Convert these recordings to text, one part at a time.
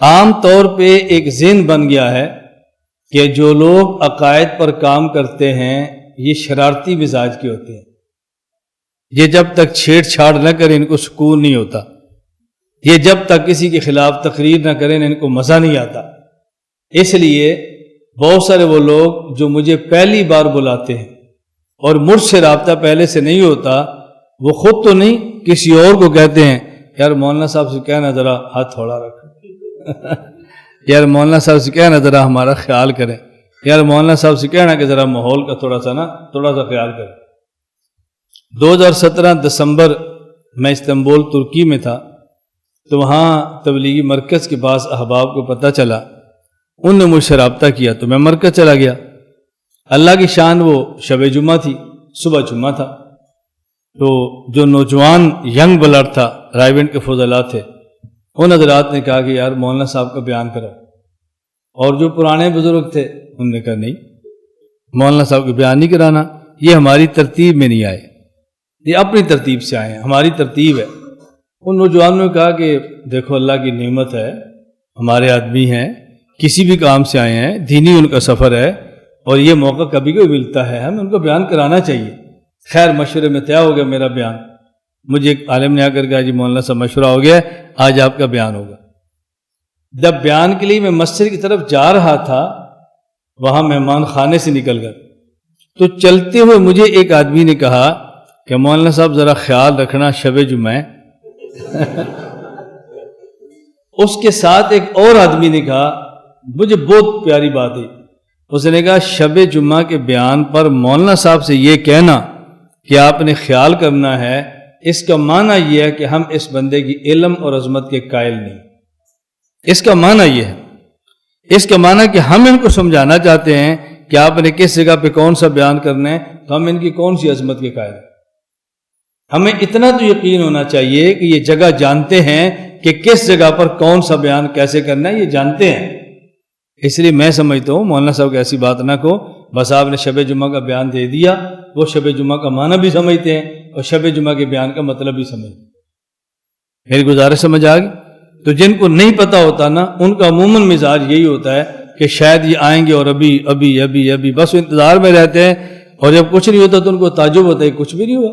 عام طور پہ ایک ذہن بن گیا ہے کہ جو لوگ عقائد پر کام کرتے ہیں یہ شرارتی مزاج کے ہوتے ہیں، یہ جب تک چھیڑ چھاڑ نہ کریں ان کو سکون نہیں ہوتا، یہ جب تک کسی کے خلاف تقریر نہ کریں ان کو مزہ نہیں آتا۔ اس لیے بہت سارے وہ لوگ جو مجھے پہلی بار بلاتے ہیں اور مجھ سے رابطہ پہلے سے نہیں ہوتا، وہ خود تو نہیں کسی اور کو کہتے ہیں یار مولانا صاحب سے کہنا ذرا ہاتھ تھوڑا رکھ یار مولانا صاحب سے کہنا ذرا ہمارا خیال کریں، یار مولانا صاحب سے کہنا کہ ذرا ماحول کا تھوڑا سا خیال کریں۔ 2017 دسمبر میں استنبول ترکی میں تھا، تو وہاں تبلیغی مرکز کے پاس احباب کو پتہ چلا، ان نے مجھ سے رابطہ کیا تو میں مرکز چلا گیا۔ اللہ کی شان وہ شب جمعہ تھی، صبح جمعہ تھا، تو جو نوجوان ینگ بلڈ تھا، رائیونٹ کے فضلاء تھے، ان حضرات نے کہا کہ یار مولانا صاحب کا بیان کرو، اور جو پرانے بزرگ تھے انہوں نے کہا نہیں مولانا صاحب کا بیان نہیں کرانا، یہ ہماری ترتیب میں نہیں آئے، یہ اپنی ترتیب سے آئے ہیں، ہماری ترتیب ہے۔ ان نوجوانوں نے کہا کہ دیکھو اللہ کی نعمت ہے، ہمارے آدمی ہیں، کسی بھی کام سے آئے ہیں، دینی ان کا سفر ہے، اور یہ موقع کبھی کبھی ملتا ہے، ہمیں ان کو بیان کرانا چاہیے۔ خیر مشورے میں طے ہو گیا میرا بیان۔ مجھے ایک عالم نے آ کر کہا جی مولانا صاحب مشورہ ہو گیا، آج آپ کا بیان ہوگا۔ جب بیان کے لیے میں مسجد کی طرف جا رہا تھا، وہاں مہمان خانے سے نکل گیا، تو چلتے ہوئے مجھے ایک آدمی نے کہا کہ مولانا صاحب ذرا خیال رکھنا شب جمعہ اس کے ساتھ ایک اور آدمی نے کہا، مجھے بہت پیاری بات ہے، اس نے کہا شب جمعہ کے بیان پر مولانا صاحب سے یہ کہنا کہ آپ نے خیال کرنا ہے، اس کا معنی یہ ہے کہ ہم اس بندے کی علم اور عظمت کے قائل نہیں۔ اس کا معنی یہ ہے، اس کا معنی کہ ہم ان کو سمجھانا چاہتے ہیں کہ آپ نے کس جگہ پہ کون سا بیان کرنا ہے، تو ہم ان کی کون سی عظمت کے قائل ہیں۔ ہمیں اتنا تو یقین ہونا چاہیے کہ یہ جگہ جانتے ہیں کہ کس جگہ پر کون سا بیان کیسے کرنا ہے، یہ جانتے ہیں۔ اس لیے میں سمجھتا ہوں مولانا صاحب کی ایسی بات نہ کو، بس آپ نے شب جمعہ کا بیان دے دیا، وہ شب جمعہ کا معنی بھی سمجھتے ہیں اور شب جمعہ کے بیان کا مطلب بھی سمجھتے ہیں۔ میری گزارش سمجھ آ گئی؟ تو جن کو نہیں پتہ ہوتا نا، ان کا عموماً مزاج یہی ہوتا ہے کہ شاید یہ آئیں گے اور ابھی بس انتظار میں رہتے ہیں، اور جب کچھ نہیں ہوتا تو ان کو تعجب ہوتا ہے کچھ بھی نہیں ہوا،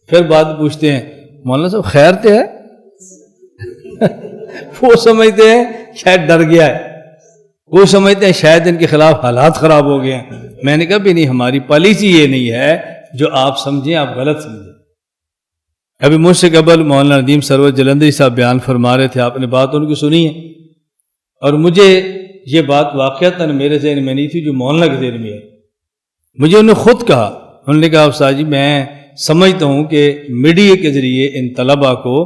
پھر بات پوچھتے ہیں مولانا صاحب خیر تے ہے وہ سمجھتے ہیں شاید ڈر گیا ہے، وہ سمجھتے ہیں شاید ان کے خلاف حالات خراب ہو گئے ہیں۔ میں نے کہا بھی نہیں، ہماری پالیسی یہ نہیں ہے جو آپ سمجھیں آپ غلط سمجھیں۔ ابھی مجھ سے قبل مولانا ندیم سرور جلندری صاحب بیان فرما رہے تھے، آپ نے بات ان کی سنی ہے، اور مجھے یہ بات واقعتاً میرے ذہن میں نہیں تھی جو مولانا کے ذہن میں ہے۔ مجھے انہوں نے خود کہا، انہوں نے کہا استاد جی میں سمجھتا ہوں کہ میڈیا کے ذریعے ان طلباء کو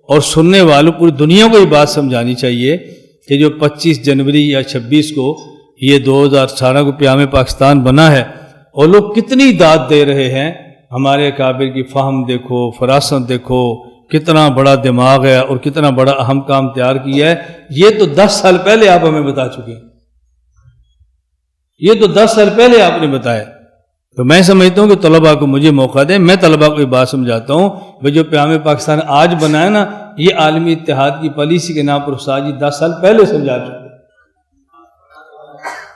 اور سننے والوں پوری دنیا کو یہ بات سمجھانی چاہیے کہ جو 25 جنوری یا 26 کو یہ 2018 کو قیام پاکستان بنا ہے، اور لوگ کتنی داد دے رہے ہیں، ہمارے اکابر کی فہم دیکھو، فراست دیکھو، کتنا بڑا دماغ ہے اور کتنا بڑا اہم کام تیار کیا ہے، یہ تو 10 سال پہلے آپ ہمیں بتا چکے ہیں، یہ تو 10 سال پہلے آپ نے بتایا۔ تو میں سمجھتا ہوں کہ طلباء کو مجھے موقع دیں، میں طلباء کو یہ بات سمجھاتا ہوں کہ جو قیام پاکستان آج بنا ہے نا، یہ عالمی اتحاد کی پالیسی کے نام پر استاد جی 10 سال پہلے سمجھا چکے۔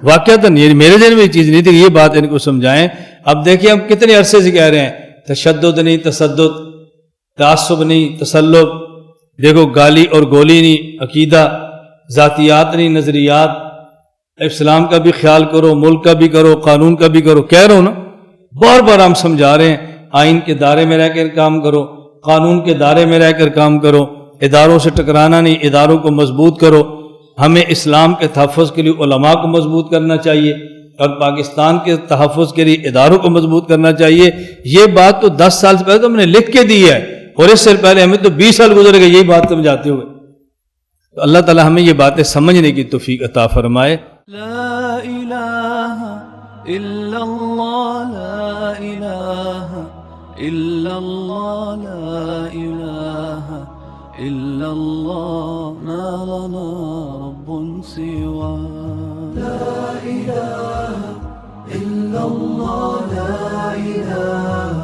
واقعتاً یہ میرے ذہن میں یہ چیز نہیں تھی کہ یہ بات ان کو سمجھائیں۔ اب دیکھیں ہم کتنے عرصے سے کہہ رہے ہیں تشدد نہیں تسدد، تعصب نہیں تسلط، دیکھو گالی اور گولی نہیں، عقیدہ، ذاتیات نہیں نظریات، اسلام کا بھی خیال کرو، ملک کا بھی کرو، قانون کا بھی کرو، کہہ رہا ہوں نا، بار بار ہم سمجھا رہے ہیں آئین کے دائرے میں رہ کر کام کرو، قانون کے دائرے میں رہ کر کام کرو، اداروں سے ٹکرانا نہیں، اداروں کو مضبوط کرو۔ ہمیں اسلام کے تحفظ کے لیے علماء کو مضبوط کرنا چاہیے، اور پاکستان کے تحفظ کے لیے اداروں کو مضبوط کرنا چاہیے۔ یہ بات تو 10 سال سے پہلے تو ہم نے لکھ کے دی ہے، اور اس سے پہلے ہمیں تو 20 سال گزر گئے یہی بات سمجھاتے ہوئے۔ تو اللہ تعالی ہمیں یہ باتیں سمجھنے کی توفیق عطا فرمائے۔ لا الہ الا اللہ، لا الہ الا اللہ، لا الہ الا اللہ، ما لنا رب سوا۔ لا الہ الا اللہ، لا الہ